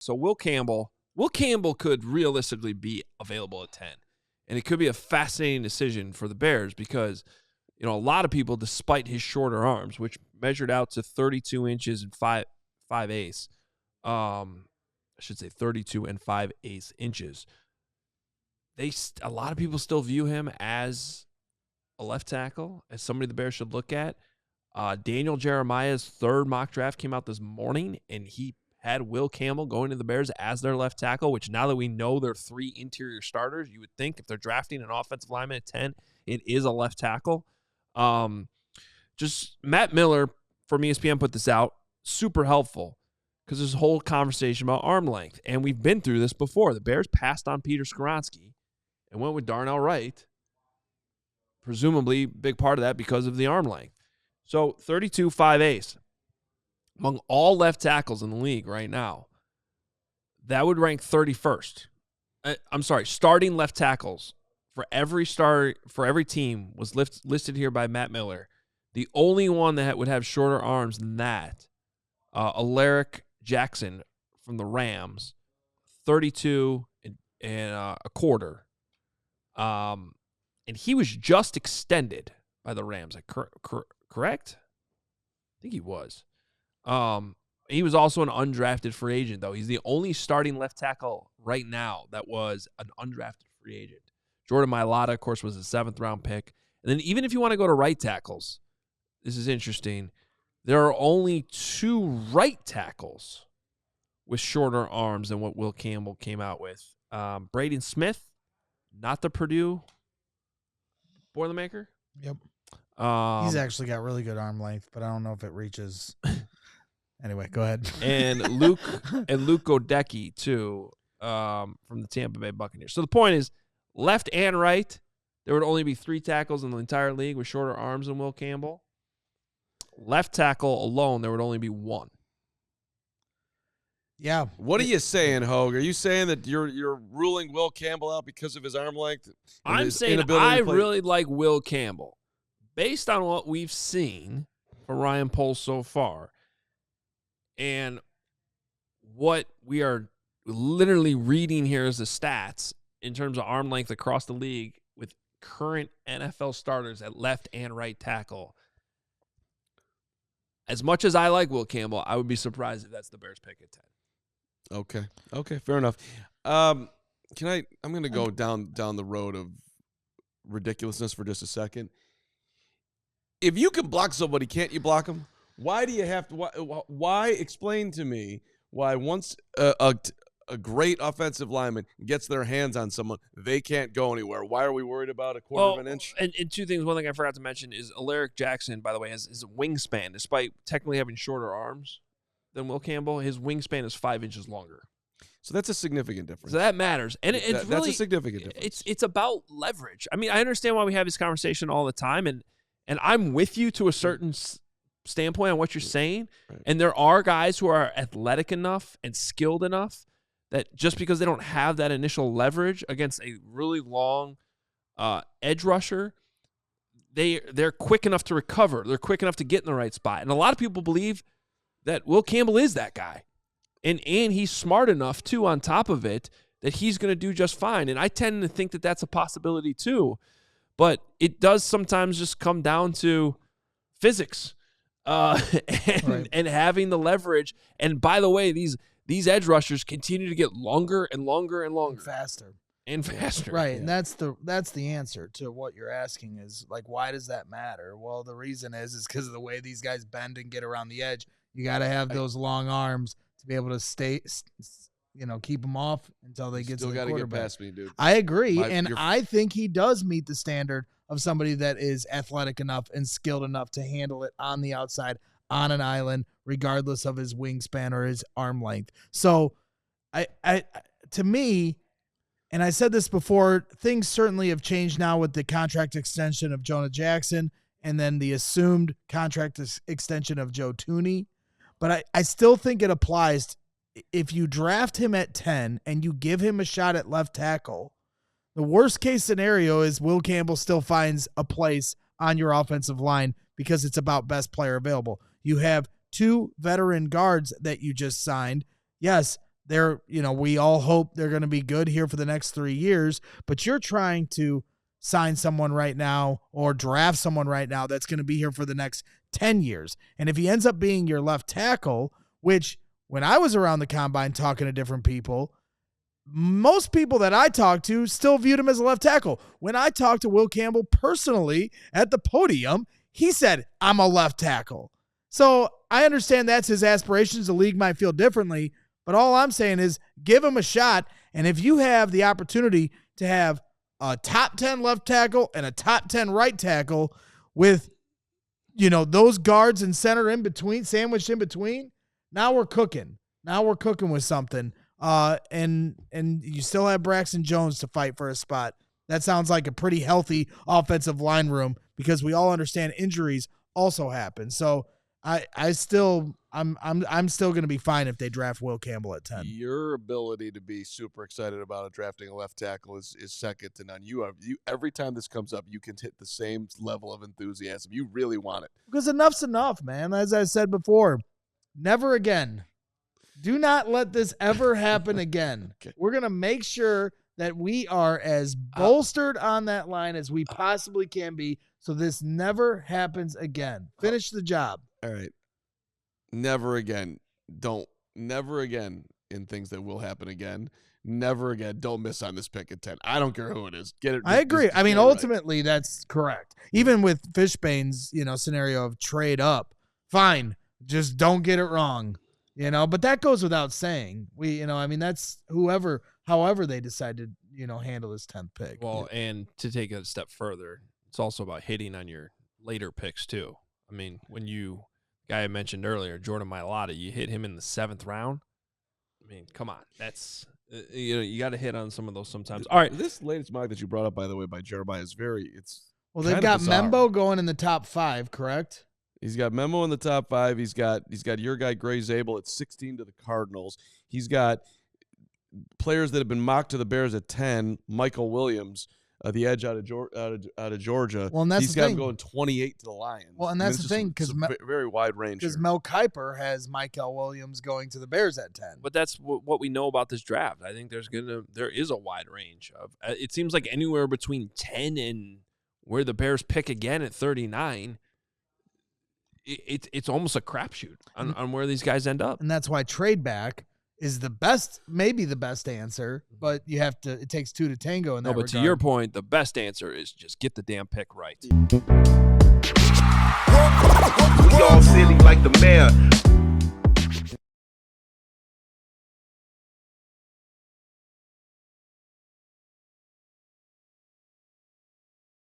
So Will Campbell could realistically be available at 10. And it could be a fascinating decision for the Bears because, a lot of people, despite his shorter arms, which measured out to 32 inches and 5/8, I should say 32 and 5/8 inches. A lot of people still view him as a left tackle, as somebody the Bears should look at. Daniel Jeremiah's third mock draft came out this morning, and he had Will Campbell going to the Bears as their left tackle, which now that we know they're 3 interior starters, you would think if they're drafting an offensive lineman at 10, it is a left tackle. Just Matt Miller from ESPN put this out, super helpful, because there's a whole conversation about arm length, and we've been through this before. The Bears passed on Peter Skoronski and went with Darnell Wright, presumably big part of that because of the arm length. So 32 5/8. Among all left tackles in the league right now, that would rank 31st. Starting left tackles for every team was listed here by Matt Miller. The only one that would have shorter arms than that, Alaric Jackson from the Rams, 32 and a quarter. And he was just extended by the Rams. Correct? I think he was. He was also an undrafted free agent, though. He's the only starting left tackle right now that was an undrafted free agent. Jordan Mailata, of course, was a 7th-round pick. And then even if you want to go to right tackles, this is interesting. There are only 2 right tackles with shorter arms than what Will Campbell came out with. Braden Smith, not the Purdue Boilermaker. Yep. He's actually got really good arm length, but I don't know if it reaches. Anyway, go ahead. And Luke Godecki, too, from the Tampa Bay Buccaneers. So the point is, left and right, there would only be 3 tackles in the entire league with shorter arms than Will Campbell. Left tackle alone, there would only be 1. Yeah. What are you saying, Hogue? Are you saying that you're ruling Will Campbell out because of his arm length? I'm saying I really like Will Campbell. Based on what we've seen from Ryan Poles so far, and what we are literally reading here as the stats in terms of arm length across the league with current NFL starters at left and right tackle, as much as I like Will Campbell, I would be surprised if that's the Bears pick at 10. Okay, fair enough. I'm going to go down the road of ridiculousness for just a second. If you can block somebody, can't you block them? Why do you have to? Why explain to me why once a great offensive lineman gets their hands on someone, they can't go anywhere? Why are we worried about a quarter of an inch? And 2 things. One thing I forgot to mention is Alaric Jackson, by the way, has his wingspan. Despite technically having shorter arms than Will Campbell, his wingspan is 5 inches longer. So that's a significant difference. So that matters. And it's that's a significant difference. It's about leverage. I mean, I understand why we have this conversation all the time, and I'm with you to a certain standpoint on what you're saying. Right. And there are guys who are athletic enough and skilled enough that just because they don't have that initial leverage against a really long edge rusher, they're quick enough to recover. They're quick enough to get in the right spot. And a lot of people believe that Will Campbell is that guy. And he's smart enough, too, on top of it, that he's going to do just fine. And I tend to think that that's a possibility, too. But it does sometimes just come down to physics and having the leverage. And by the way, these edge rushers continue to get longer and longer and longer. And faster. Right. Yeah. And that's the answer to what you're asking is, like, why does that matter? Well, the reason is because of the way these guys bend and get around the edge. You got to have those long arms to be able to keep them off until they get to the quarterback. Still got to get past me, dude. I agree, I think he does meet the standard of somebody that is athletic enough and skilled enough to handle it on the outside, on an island, regardless of his wingspan or his arm length. So, to me, and I said this before, things certainly have changed now with the contract extension of Jonah Jackson and then the assumed contract extension of Joe Thuney. But I still think it applies. If you draft him at 10 and you give him a shot at left tackle, the worst case scenario is Will Campbell still finds a place on your offensive line because it's about best player available. You have 2 veteran guards that you just signed. Yes, we all hope they're going to be good here for the next 3 years, but you're trying to sign someone right now or draft someone right now that's going to be here for the next 10 years. And if he ends up being your left tackle, which when I was around the combine talking to different people, most people that I talked to still viewed him as a left tackle. When I talked to Will Campbell personally at the podium, he said, I'm a left tackle. So I understand that's his aspirations. The league might feel differently, but all I'm saying is give him a shot. And if you have the opportunity to have a top 10 left tackle and a top 10 right tackle with, those guards and center in between, sandwiched in between, now we're cooking. Now we're cooking with something. And you still have Braxton Jones to fight for a spot. That sounds like a pretty healthy offensive line room because we all understand injuries also happen. So I'm still going to be fine if they draft Will Campbell at 10. Your ability to be super excited about drafting a left tackle is second to none. You every time this comes up, you can hit the same level of enthusiasm. You really want it. Because enough's enough, man. As I said before, never again. Do not let this ever happen again. Okay. We're going to make sure that we are as bolstered on that line as we possibly can be so this never happens again. Finish the job. All right. Never again. Never again in things that will happen again. Never again. Don't miss on this pick at 10. I don't care who it is. Get it. I agree. Just Ultimately, that's correct. Even with Fishbane's, scenario of trade up, fine. Just don't get it wrong. But that goes without saying. That's however they decide to, handle this 10th pick. Well, and to take it a step further, it's also about hitting on your later picks too. I mean, when guy I mentioned earlier, Jordan Mailata, you hit him in the 7th round. I mean, come on. That's, you got to hit on some of those sometimes. All right. This latest mock that you brought up, by the way, by Jeremiah is well, they've got bizarre. Membo going in the top 5, correct? He's got Memo in the top 5. He's got your guy Gray Zabel at 16 to the Cardinals. He's got players that have been mocked to the Bears at 10. Michael Williams, the edge out of Georgia. Well, and that's he's the got thing. him going 28 to the Lions. Well, and that's the thing because very wide range. Because Mel Kiper has Michael Williams going to the Bears at 10. But that's what we know about this draft. I think there is a wide range of. It seems like anywhere between 10 and where the Bears pick again at 39. It's almost a crapshoot on where these guys end up. And that's why trade back is the best, maybe the best answer, but it takes 2 to tango in that regard. But to your point, the best answer is just get the damn pick right. We all silly like the mayor.